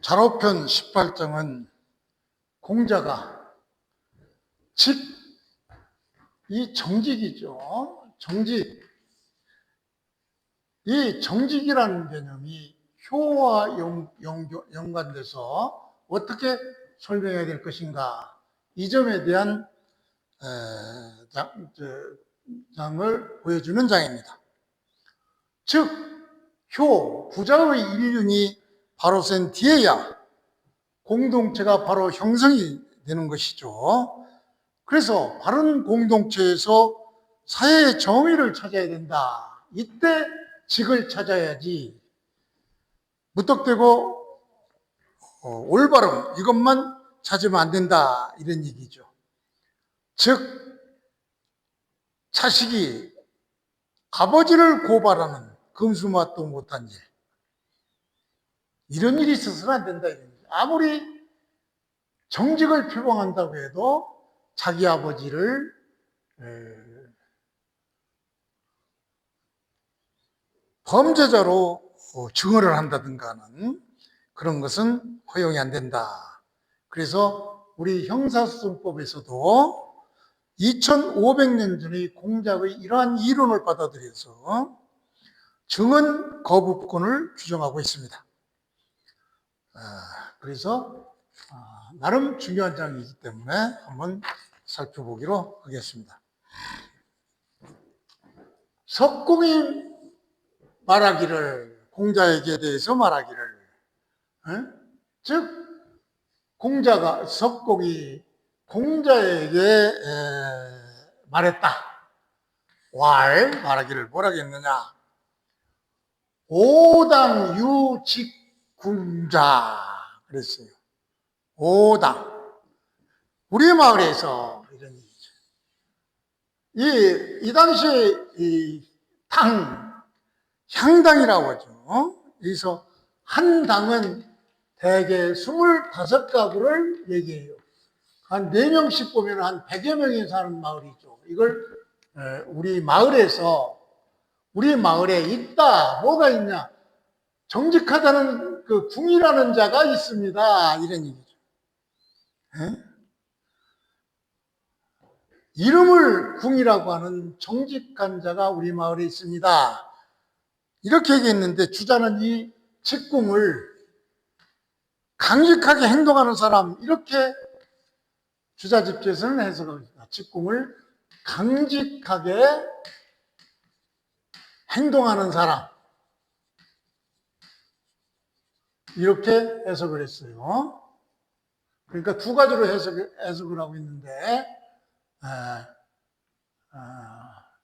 자로편 18장은 공자가 즉 이 정직이죠. 정직. 이 정직이라는 개념이 효와 연관돼서 어떻게 설명해야 될 것인가, 이 점에 대한 장을 보여주는 장입니다. 즉, 부자의 일륜이 바로 센 뒤에야 공동체가 바로 형성이 되는 것이죠. 그래서 바른 공동체에서 사회의 정의를 찾아야 된다. 이때 직을 찾아야지 무턱대고 올바름 이것만 찾으면 안 된다, 이런 얘기죠. 즉, 자식이 아버지를 고발하는 금수맛도 못한 일, 이런 일이 있어서는 안 된다, 이런 얘기죠. 아무리 정직을 표방한다고 해도 자기 아버지를 범죄자로 증언을 한다든가는 그런 것은 허용이 안 된다. 그래서 우리 형사소송법에서도 2500년 전의 공자의 이러한 이론을 받아들여서 증언 거부권을 규정하고 있습니다. 그래서 나름 중요한 장이기 때문에 한번 살펴보기로 하겠습니다. 석공이 말하기를, 공자에게 대해서 말하기를, 즉 석공이 공자에게 말했다. 말하기를 뭐라고 했느냐? 오당유직궁자 그랬어요. 오당. 우리 마을에서 이런 얘기죠. 이 당시에 향당이라고 하죠. 그래서 한 당은 대개 25가구를 얘기해요. 한 4명씩 보면 한 100여 명이 사는 마을이죠. 이걸 우리 마을에 있다. 뭐가 있냐? 정직하다는 그 궁이라는 자가 있습니다. 이런 얘기죠. 이름을 궁이라고 하는 정직한 자가 우리 마을에 있습니다. 이렇게 얘기했는데 주자는 이 직궁을 강직하게 행동하는 사람, 이렇게 주자 집주에서는 해석하고 있습니다. 직궁을 강직하게 행동하는 사람, 이렇게 해석을 했어요. 그러니까 두 가지로 해석을 하고 있는데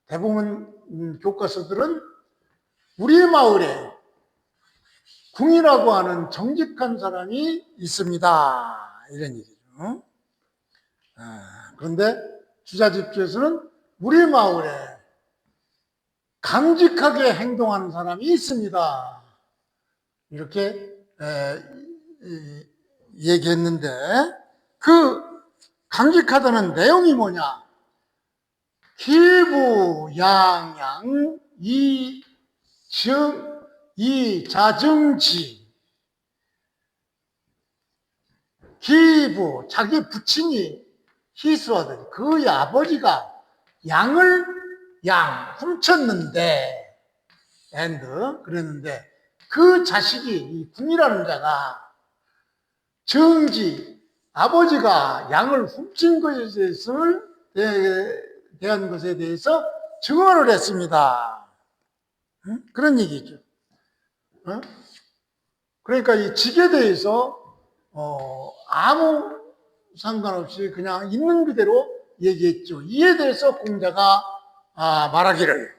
대부분 교과서들은 우리 마을에 궁이라고 하는 정직한 사람이 있습니다, 이런 얘기죠. 그런데 주자집주에서는 우리 마을에 강직하게 행동하는 사람이 있습니다, 이렇게 얘기했는데, 그 강직하다는 내용이 뭐냐? 기부양양 이자정지. 기부, 자기 부친이 희수하더니 그의 아버지가 양을 훔쳤는데, 그랬는데 그 자식이, 이 궁이라는 자가 정지, 아버지가 양을 훔친 것에 대한 것에 대해서 증언을 했습니다. 그런 얘기죠. 그러니까 이 직에 대해서 아무 상관없이 그냥 있는 그대로 얘기했죠. 이에 대해서 공자가 말하기를,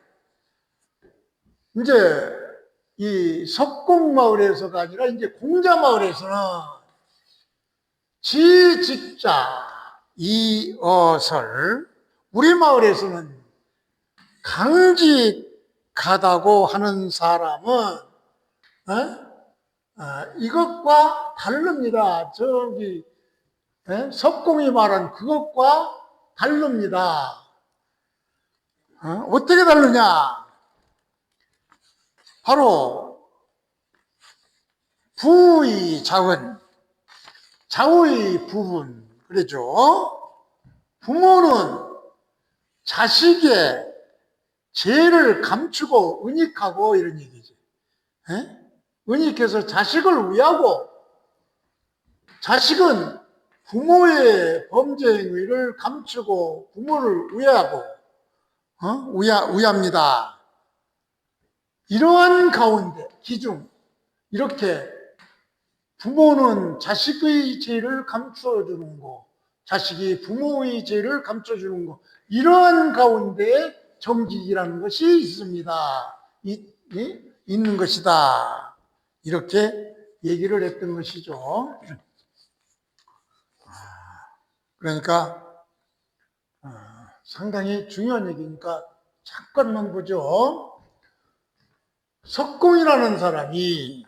이제 이 석공마을에서가 아니라 이제 공자마을에서는 지직자 이어설, 우리 마을에서는 강직하다고 하는 사람은 이것과 다릅니다. 저기 석공이 말한 그것과 다릅니다. 어떻게 다르냐? 바로 부의 작은 좌우의 부분, 그러죠. 부모는 자식의 죄를 감추고 은닉하고 이런 얘기지. 에? 은닉해서 자식을 위하고, 자식은 부모의 범죄 행위를 감추고 부모를 위하고 위합니다. 이러한 가운데 기중 이렇게 부모는 자식의 죄를 감춰주는 거, 자식이 부모의 죄를 감춰주는 거, 이러한 가운데 정직이라는 것이 있습니다. 있는 것이다. 이렇게 얘기를 했던 것이죠. 그러니까 상당히 중요한 얘기니까 잠깐만 보죠. 석공이라는 사람이,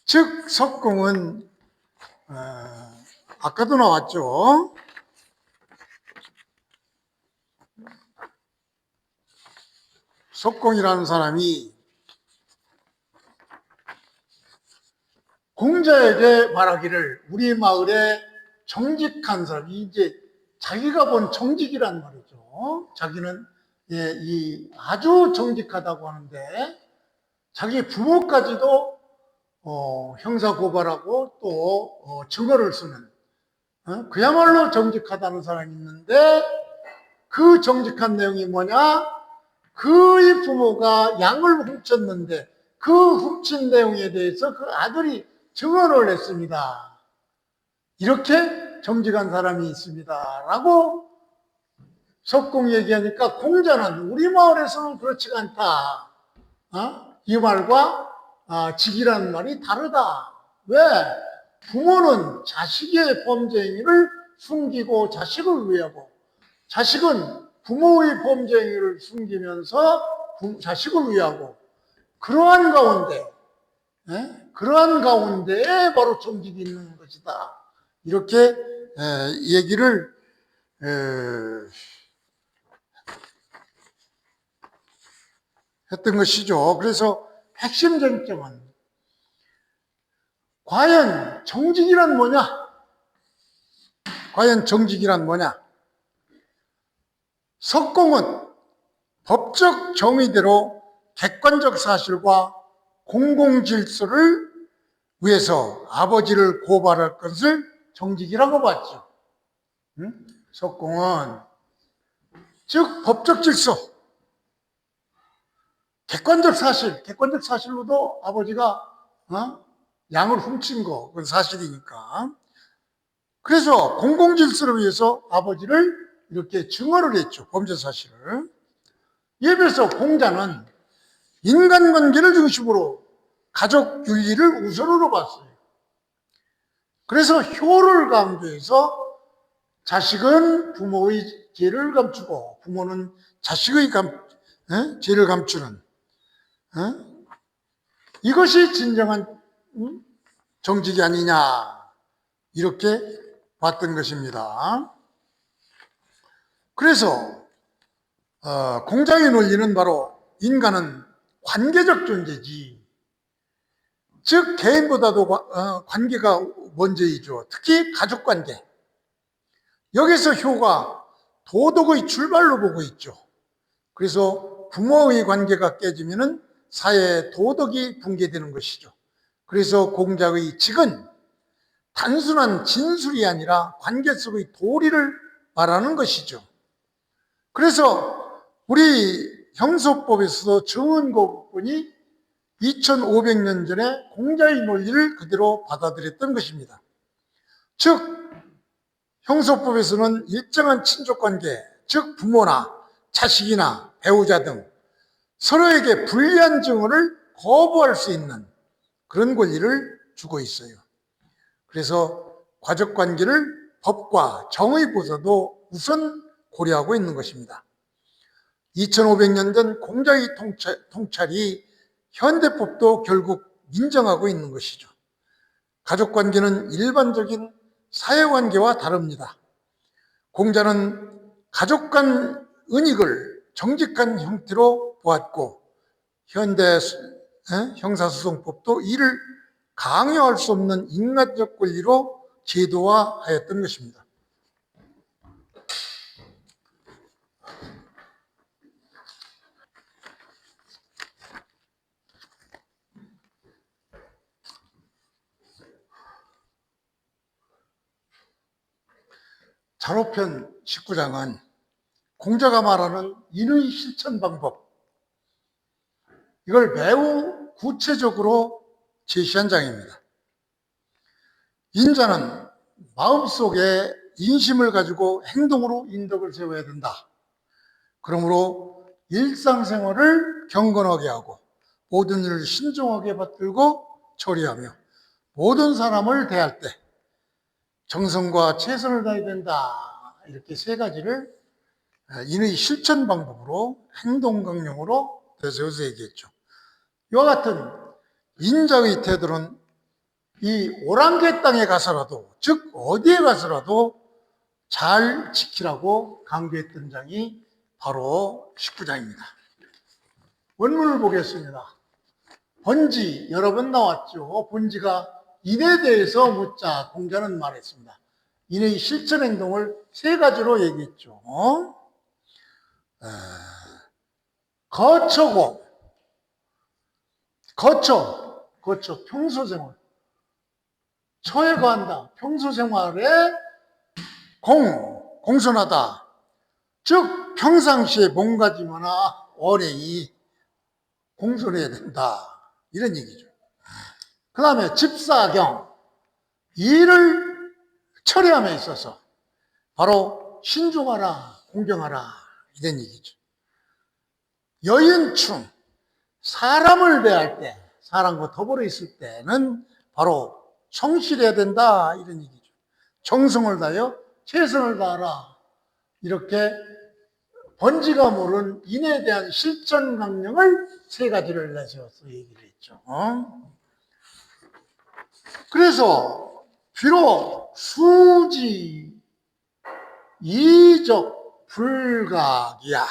즉 석공은 아까도 나왔죠. 석공이라는 사람이 공자에게 말하기를, 우리 마을에 정직한 사람이, 이제 자기가 본 정직이란 말이죠. 자기는 이 아주 정직하다고 하는데 자기 부모까지도 형사 고발하고 또 증거를 쓰는 그야말로 정직하다는 사람이 있는데, 그 정직한 내용이 뭐냐? 그의 부모가 양을 훔쳤는데 그 훔친 내용에 대해서 그 아들이 증언을 했습니다. 이렇게 정직한 사람이 있습니다. 라고 석공 얘기하니까 공자는 우리 마을에서는 그렇지가 않다. 이 말과 직이라는 말이 다르다. 왜? 부모는 자식의 범죄 행위를 숨기고 자식을 위하고, 자식은 부모의 범죄 행위를 숨기면서 자식을 위하고, 그러한 가운데에 바로 정직이 있는 것이다. 이렇게 얘기를 했던 것이죠. 그래서 핵심 쟁점은 과연 정직이란 뭐냐? 과연 정직이란 뭐냐? 석공은 법적 정의대로 객관적 사실과 공공 질서를 위해서 아버지를 고발할 것을 정직이라고 봤죠. 석공은 즉 법적 질서, 객관적 사실로도 아버지가 양을 훔친 거, 그건 사실이니까. 그래서 공공 질서를 위해서 아버지를 이렇게 증언을 했죠. 범죄 사실을. 이에 비해서 공자는 인간관계를 중심으로 가족 윤리를 우선으로 봤어요. 그래서 효를 강조해서 자식은 부모의 죄를 감추고 부모는 자식의 죄를 감추는 이것이 진정한 정직이 아니냐, 이렇게 봤던 것입니다. 그래서 공자의 논리는 바로 인간은 관계적 존재지, 즉 개인보다도 관계가 먼저이죠. 특히 가족관계. 여기서 효가 도덕의 출발로 보고 있죠. 그래서 부모의 관계가 깨지면 사회의 도덕이 붕괴되는 것이죠. 그래서 공자의 직은 단순한 진술이 아니라 관계 속의 도리를 말하는 것이죠. 그래서 우리 형소법에서도 정은고분이 2500년 전에 공자의 논리를 그대로 받아들였던 것입니다. 즉 형소법에서는 일정한 친족관계, 즉 부모나 자식이나 배우자 등 서로에게 불리한 증언을 거부할 수 있는 그런 권리를 주고 있어요. 그래서 가족관계를 법과 정의보다도 우선 고려하고 있는 것입니다. 2500년 전 공자의 통찰이 현대법도 결국 인정하고 있는 것이죠. 가족관계는 일반적인 사회관계와 다릅니다. 공자는 가족 간 은닉을 정직한 형태로 보았고, 현대 형사소송법도 이를 강요할 수 없는 인간적 권리로 제도화하였던 것입니다. 잔호편 19장은 공자가 말하는 인의 실천 방법, 이걸 매우 구체적으로 제시한 장입니다. 인자는 마음속에 인심을 가지고 행동으로 인덕을 세워야 된다. 그러므로 일상생활을 경건하게 하고 모든 일을 신중하게 받들고 처리하며 모든 사람을 대할 때 정성과 최선을 다해야 된다. 이렇게 세 가지를 인의 실천 방법으로 행동 강령으로 되새어서 얘기했죠. 이와 같은 인자의 태도는 이 오랑캐 땅에 가서라도, 즉 어디에 가서라도 잘 지키라고 강조했던 장이 바로 19장입니다. 원문을 보겠습니다. 번지 여러 번 나왔죠. 번지가 인에 대해서 묻자 공자는 말했습니다. 인의 실천 행동을 세 가지로 얘기했죠. 거처고, 거처, 평소생활. 처에 거한다. 평소생활에 공손하다. 즉 평상시에 몸가짐하나 언행이 공손해야 된다. 이런 얘기죠. 그 다음에 집사경, 일을 처리함에 있어서 바로 신중하라, 공경하라, 이런 얘기죠. 여인충, 사람을 대할 때, 사람과 더불어 있을 때는 바로 성실해야 된다, 이런 얘기죠. 정성을 다하여 최선을 다하라. 이렇게 번지가 모른 인에 대한 실천 강령을 세 가지를 내세워서 얘기를 했죠. 그래서 비록 수지 이적 불각이야.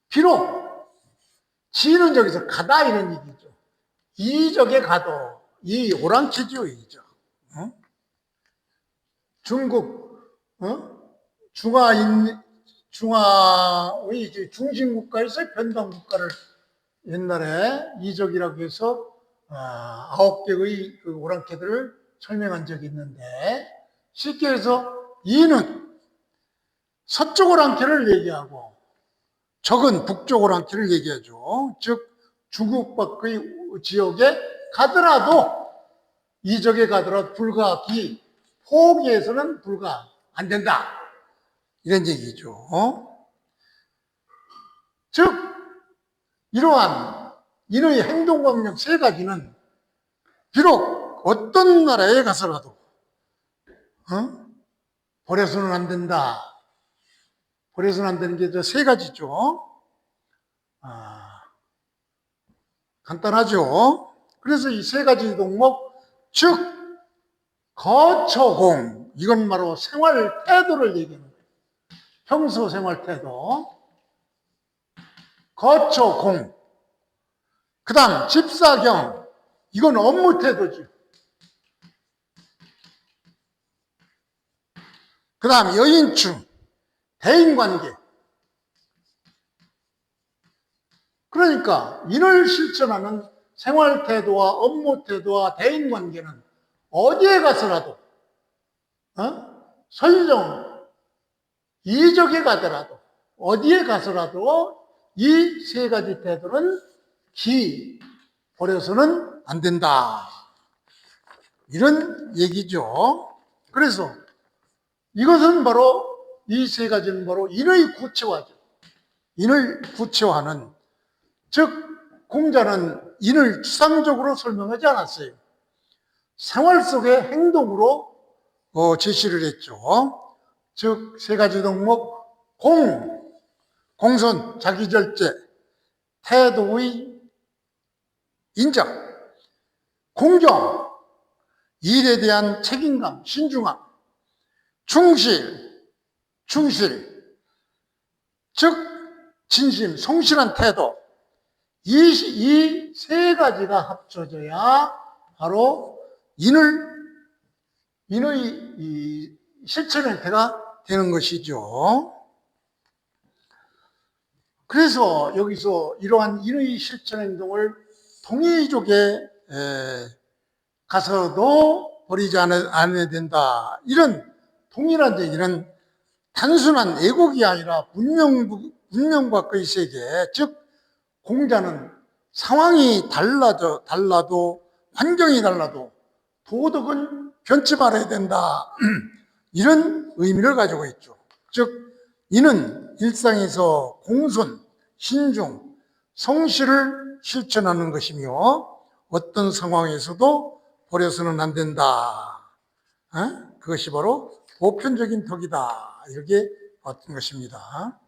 비록 지는 저기서 가다 이런 얘기죠. 이적에 가도 이 오랑캐지요, 이적. 중국 중화의 중심국가에서 변방국가를 옛날에 이적이라고 해서 9개의 그 오랑캐들을 설명한 적이 있는데, 쉽게 해서 이는 서쪽 오랑캐를 얘기하고 적은 북쪽 오랑캐를 얘기하죠. 즉 중국 밖의 지역에 가더라도, 이적에 가더라도 불가기, 포기해서는 불가 안 된다, 이런 얘기죠. 즉 이러한 인의 행동강령 세 가지는 비록 어떤 나라에 가서라도 버려서는 안 된다. 버려서는 안 되는 게 저 세 가지죠. 간단하죠. 그래서 이 세 가지 동목, 즉 거처공, 이건 바로 생활 태도를 얘기하는 거예요. 평소 생활 태도. 거처공. 그 다음 집사경, 이건 업무 태도죠. 그 다음 여인충, 대인관계. 그러니까 인을 실천하는 생활 태도와 업무 태도와 대인관계는 어디에 가서라도, 설령 이적에 가더라도, 어디에 가서라도 이 세 가지 태도는 버려서는 안 된다, 이런 얘기죠. 그래서 이것은 바로, 이 세 가지는 바로 인의 구체화죠. 인을 구체화하는, 즉 공자는 인을 추상적으로 설명하지 않았어요. 생활 속의 행동으로 제시를 했죠. 즉 세 가지 덕목, 공손, 자기절제, 태도의 인정, 공경, 일에 대한 책임감, 신중함, 충실, 즉 진심, 성실한 태도, 이 세 가지가 합쳐져야 바로 인의 실천 행태가 되는 것이죠. 그래서 여기서 이러한 인의 실천 행동을 동이족에 가서도 버리지 않아야 된다. 이런 동일한 얘기는 단순한 애국이 아니라 문명과 그의 세계, 즉 공자는 상황이 달라도 환경이 달라도 도덕은 변치 말아야 된다. 이런 의미를 가지고 있죠. 즉 이는 일상에서 공손, 신중, 성실을 실천하는 것이며 어떤 상황에서도 버려서는 안 된다. 그것이 바로 보편적인 덕이다. 이렇게 봤던 것입니다.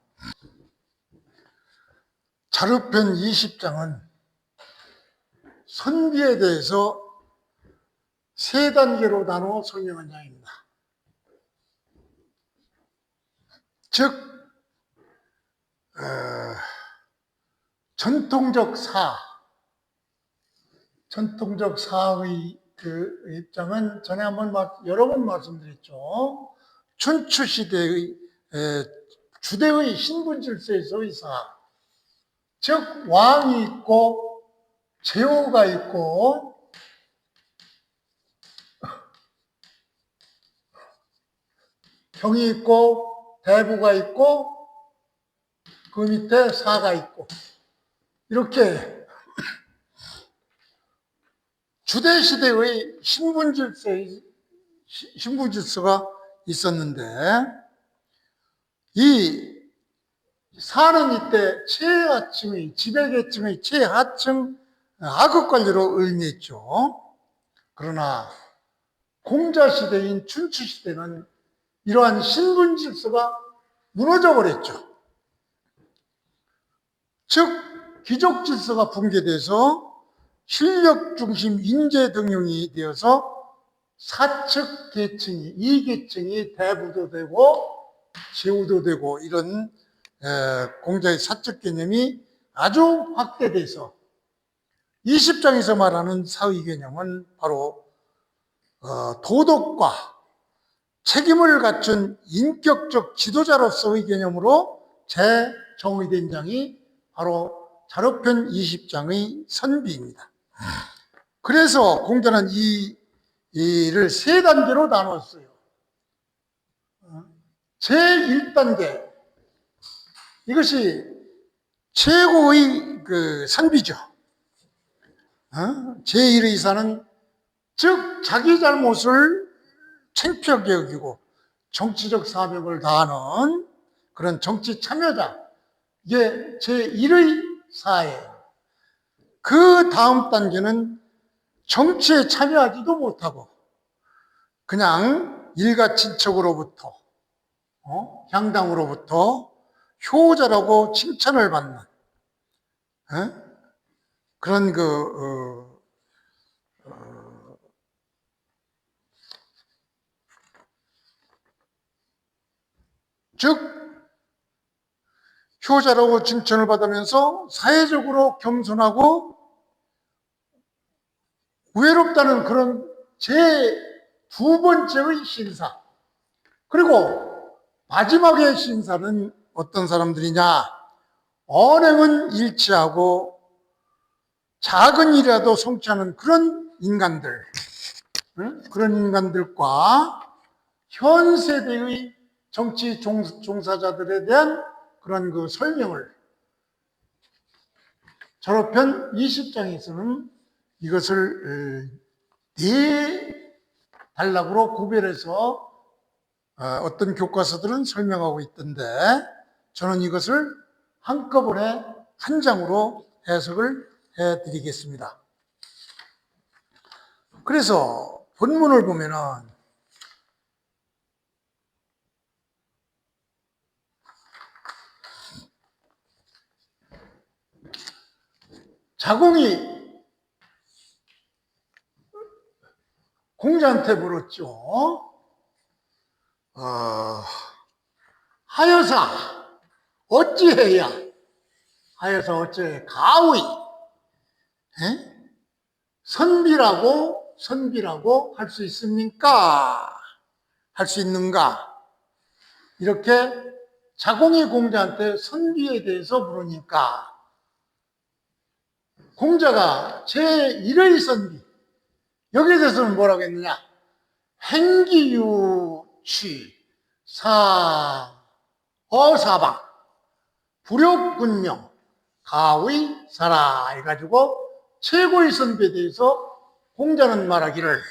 자르편 20장은 선비에 대해서 세 단계로 나누어 설명한 장입니다. 즉 전통적 사의 그 입장은 전에 여러 번 말씀드렸죠. 춘추 시대의 주대의 신분 질서에서의 사, 즉 왕이 있고 제후가 있고 경이 있고 대부가 있고 그 밑에 사가 있고 이렇게 주대 시대의 신분 질서가 있었는데 이 사는 이때 최하층의 지배계층의 최하층 하급 관리로 의미했죠. 그러나 공자 시대인 춘추 시대는 이러한 신분 질서가 무너져 버렸죠. 즉 귀족 질서가 붕괴돼서 실력 중심 인재 등용이 되어서 사측 계층이 이 계층이 대부도 되고 제후도 되고 이런 공자의 사측 개념이 아주 확대돼서 20장에서 말하는 사의 개념은 바로 도덕과 책임을 갖춘 인격적 지도자로서의 개념으로 재정의된 장이 바로 자르편 20장의 선비입니다. 그래서 공자는 이를 세 단계로 나눴어요. 제1단계, 이것이 최고의 그 선비죠. 제1의 사는 즉 자기 잘못을 창피하게 여기고 정치적 사명을 다하는 그런 정치 참여자, 이게 제1의 사예요. 그 다음 단계는 정치에 참여하지도 못하고 그냥 일가 친척으로부터 향당으로부터 효자라고 칭찬을 받는 그런 즉 효자라고 칭찬을 받으면서 사회적으로 겸손하고 외롭다는 그런 제2 번째의 신사. 그리고 마지막의 신사는 어떤 사람들이냐? 언행은 일치하고 작은 일이라도 성취하는 그런 인간들, 그런 인간들과 현 세대의 정치 종사자들에 대한 그런 그 설명을 자르편 20장에서는 이것을 네 단락으로 구별해서 어떤 교과서들은 설명하고 있던데 저는 이것을 한꺼번에 한 장으로 해석을 해드리겠습니다. 그래서 본문을 보면은 자공이 공자한테 물었죠. 하여사 어찌해야? 하여사 어찌해? 가의 에? 선비라고 할 수 있습니까? 할 수 있는가? 이렇게 자공이 공자한테 선비에 대해서 물으니까 공자가 제1의 선비, 여기에 대해서는 뭐라고 했느냐? 행기유취 사어사방 불욕군명 가위사라 해가지고 최고의 선비에 대해서 공자는 말하기를,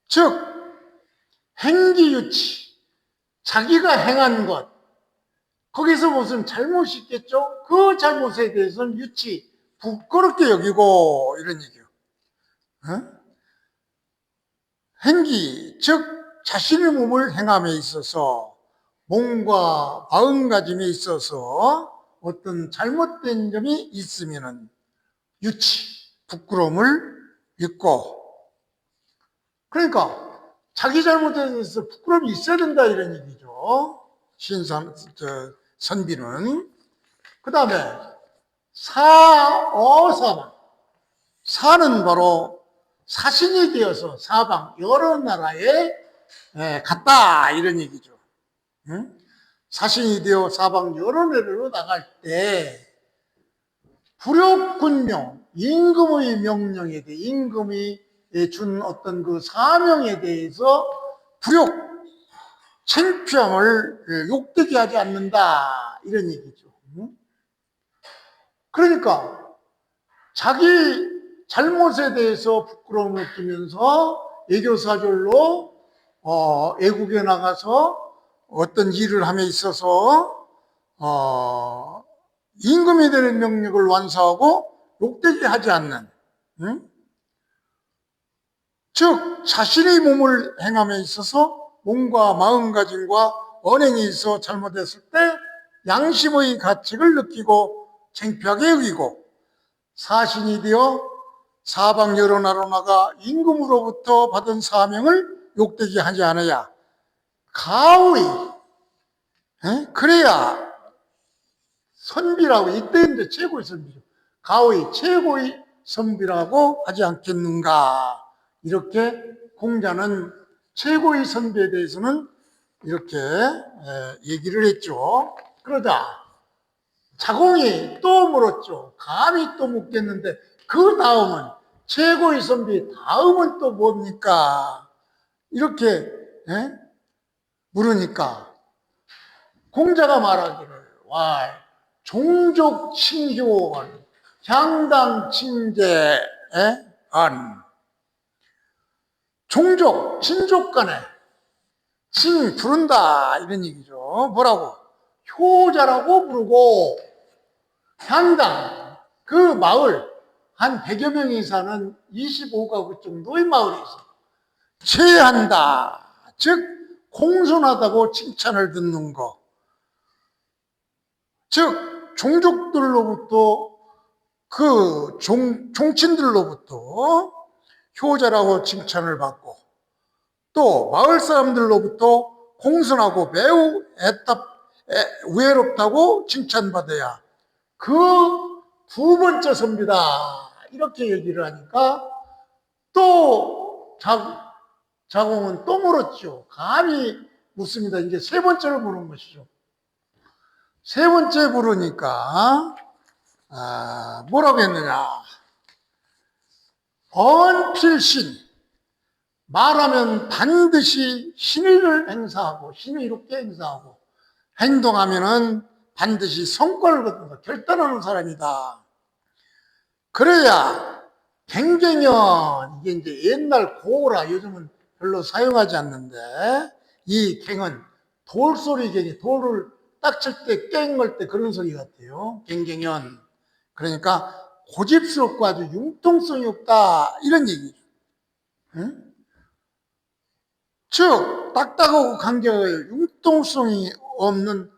즉 행기유치, 자기가 행한 것, 거기서 무슨 잘못이 있겠죠? 그 잘못에 대해서는 유치, 부끄럽게 여기고, 이런 얘기요. 행기, 즉 자신의 몸을 행함에 있어서 몸과 마음가짐에 있어서 어떤 잘못된 점이 있으면은 유치, 부끄러움을 잊고, 그러니까 자기 잘못에 대해서 부끄러움이 있어야 된다 이런 얘기죠. 선비는. 그 다음에 사어사방, 사는 바로 사신이 되어서 사방 여러 나라에 갔다 이런 얘기죠. 사신이 되어 사방 여러 나라로 나갈 때 불욕군명, 임금의 명령에 대해, 임금이 준 어떤 그 사명에 대해서 불욕, 창피함을 욕되게 하지 않는다 이런 얘기죠. 그러니까 자기 잘못에 대해서 부끄러움을 느끼면서 애교사절로 애국에 나가서 어떤 일을 함에 있어서 임금이 되는 명령을 완수하고 욕되게 하지 않는, 즉 자신의 몸을 행함에 있어서 몸과 마음가짐과 언행에 있어 잘못했을 때 양심의 가책을 느끼고 창피하게 여기고, 사신이 되어 사방 여러 나라로 나가 임금으로부터 받은 사명을 욕되게 하지 않아야 가의, 그래야 선비라고, 이때 이제 최고의 선비죠. 가의 최고의 선비라고 하지 않겠는가. 이렇게 공자는 최고의 선비에 대해서는 이렇게 얘기를 했죠. 그러자 자공이 또 물었죠. 감히 또 묻겠는데 그 다음은, 최고의 선비 다음은 또 뭡니까? 이렇게 물으니까 공자가 말하기를, 와, 종족 칭효원, 향당 칭제안, 종족, 친족 간에 칭 부른다 이런 얘기죠. 뭐라고? 효자라고 부르고, 향당, 그 마을 한 100여 명이 사는 25가구 정도의 마을에 있어. 체한다, 즉 공손하다고 칭찬을 듣는 거. 즉 종족들로부터, 그 종친들로부터 효자라고 칭찬을 받고, 또 마을 사람들로부터 공손하고 매우 외롭다고 칭찬받아야 그 두 번째 선비다 이렇게 얘기를 하니까 또 자공은 또 물었죠. 감히 묻습니다. 이제 세 번째로 물은 것이죠. 세 번째 물으니까 뭐라고 했느냐? 언필신, 말하면 반드시 신의를 행사하고, 신의롭게 행사하고, 행동하면은 반드시 성과를 거둔다, 결단하는 사람이다. 그래야 갱갱연, 이게 이제 옛날 고라, 요즘은 별로 사용하지 않는데, 이 갱은 돌소리 갱이, 돌을 딱 칠 때 깽걸 때 그런 소리 같아요. 갱갱연. 그러니까 고집스럽고 아주 융통성이 없다 이런 얘기죠. 응? 즉 딱딱하고 간결, 융통성이 없는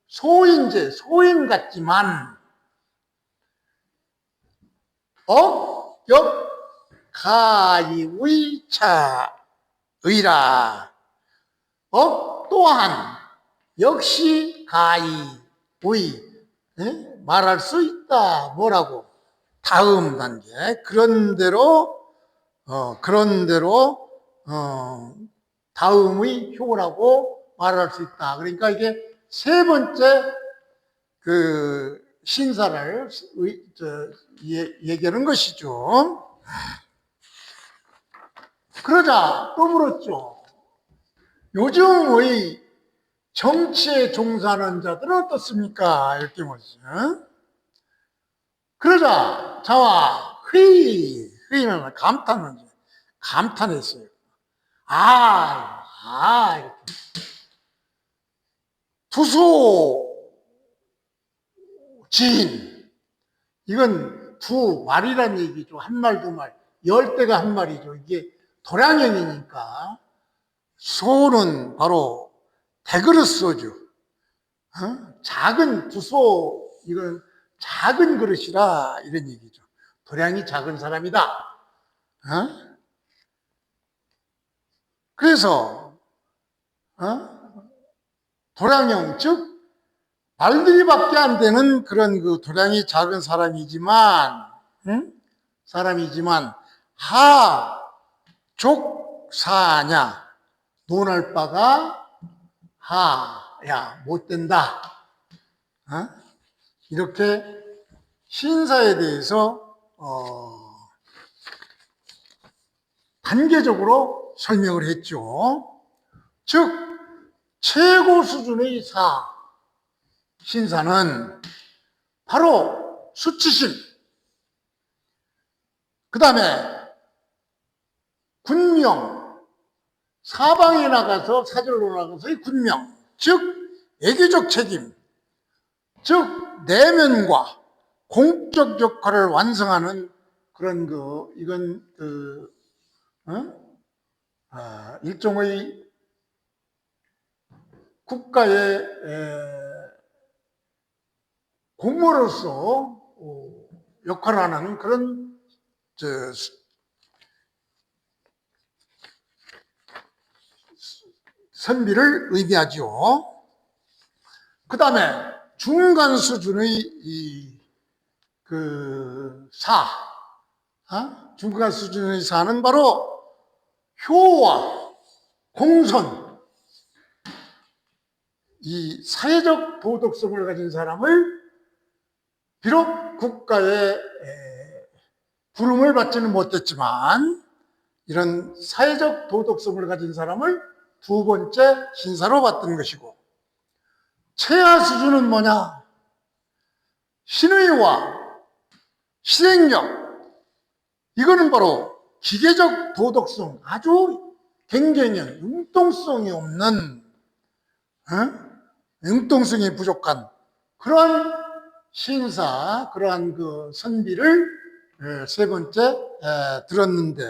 소인제, 소인 같지만 억역 가이의차 의라. 또한 역시 가이의, 말할 수 있다. 뭐라고? 다음 단계. 그런 대로 다음의 효라고 말할 수 있다. 그러니까 이게 세 번째 그 신사를 얘기하는 것이죠. 그러자 또 물었죠. 요즘의 정치에 종사하는 자들은 어떻습니까? 이렇게 물었어요. 그러자 자와 회의는 감탄했어요. 이렇게. 두소 지인. 이건 두 말이란 얘기죠. 한 말, 두 말. 열대가 한 말이죠. 이게 도량형이니까. 소는 바로 대그릇 소주. 작은 두소, 이건 작은 그릇이라 이런 얘기죠. 도량이 작은 사람이다. 그래서 도량형, 즉 발들이밖에 안 되는 그런 그 도량이 작은 사람이지만 하족사냐 논할 바가 못 된다. 이렇게 신사에 대해서 단계적으로 설명을 했죠. 즉 최고 수준의 신사는 바로 수치심, 그 다음에 군명, 사방에 나가서 사절로 나가서의 군명, 즉 외교적 책임, 즉 내면과 공적 역할을 완성하는 그런 이건 일종의 국가의 공무로서 역할을 하는 그런 선비를 의미하죠. 그 다음에 중간 수준의 중간 수준의 사는 바로 효와 공선, 이 사회적 도덕성을 가진 사람을 비록 국가의 부름을 받지는 못했지만 이런 사회적 도덕성을 가진 사람을 두 번째 신사로 봤던 것이고, 최하 수준은 뭐냐? 신의와 실행력, 이거는 바로 기계적 도덕성, 아주 갱갱한 융통성이 없는, 융통성이 부족한 그러한 신사, 그러한 그 선비를 세 번째 들었는데,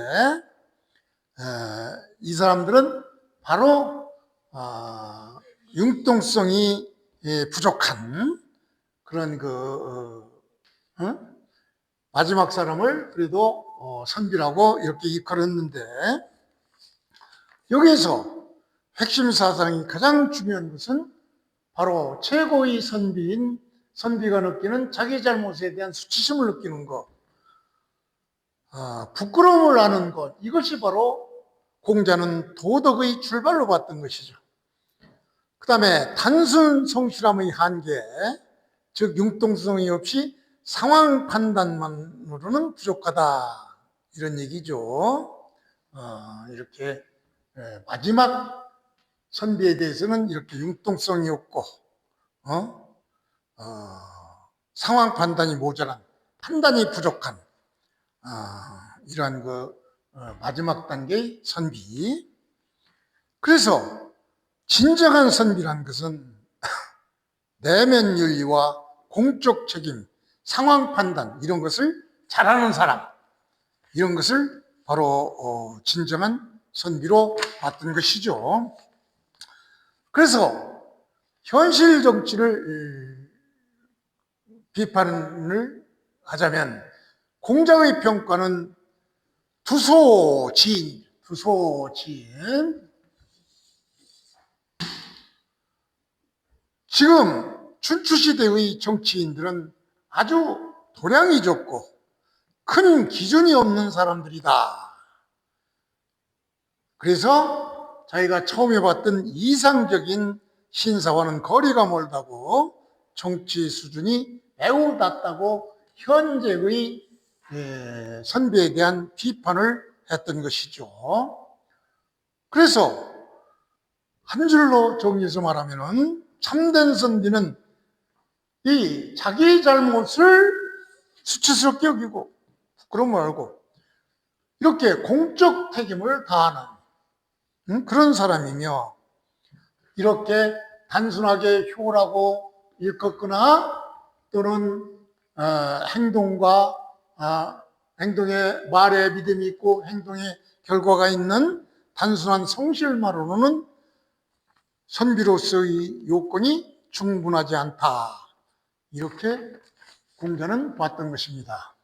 이 사람들은 바로 융통성이 부족한 그런 마지막 사람을 그래도 선비라고 이렇게 일컬었는데, 여기에서 핵심 사상이 가장 중요한 것은 바로 최고의 선비인 선비가 느끼는 자기 잘못에 대한 수치심을 느끼는 것, 부끄러움을 아는 것, 이것이 바로 공자는 도덕의 출발로 봤던 것이죠. 그 다음에 단순 성실함의 한계, 즉 융통성이 없이 상황 판단만으로는 부족하다, 이런 얘기죠. 이렇게 마지막 선비에 대해서는 이렇게 융통성이 없고 상황 판단이 모자란, 판단이 부족한 이러한 마지막 단계의 선비. 그래서 진정한 선비란 것은 내면 윤리와 공적 책임, 상황 판단, 이런 것을 잘하는 사람, 이런 것을 바로 진정한 선비로 봤던 것이죠. 그래서 현실 정치를 비판을 하자면 공자의 평가는 두소지인. 지금 춘추시대의 정치인들은 아주 도량이 좋고 큰 기준이 없는 사람들이다. 그래서 자기가 처음에 봤던 이상적인 신사와는 거리가 멀다고, 정치 수준이 매우 낮다고 현재의 선비에 대한 비판을 했던 것이죠. 그래서 한 줄로 정리해서 말하면은 참된 선비는 이 자기 잘못을 수치스럽게 여기고 부끄러움 말고 이렇게 공적 책임을 다하는 그런 사람이며, 이렇게 단순하게 효라고 일컫거나 또는 행동에 말에 믿음이 있고 행동에 결과가 있는 단순한 성실만으로는 선비로서의 요건이 충분하지 않다. 이렇게 공자는 봤던 것입니다.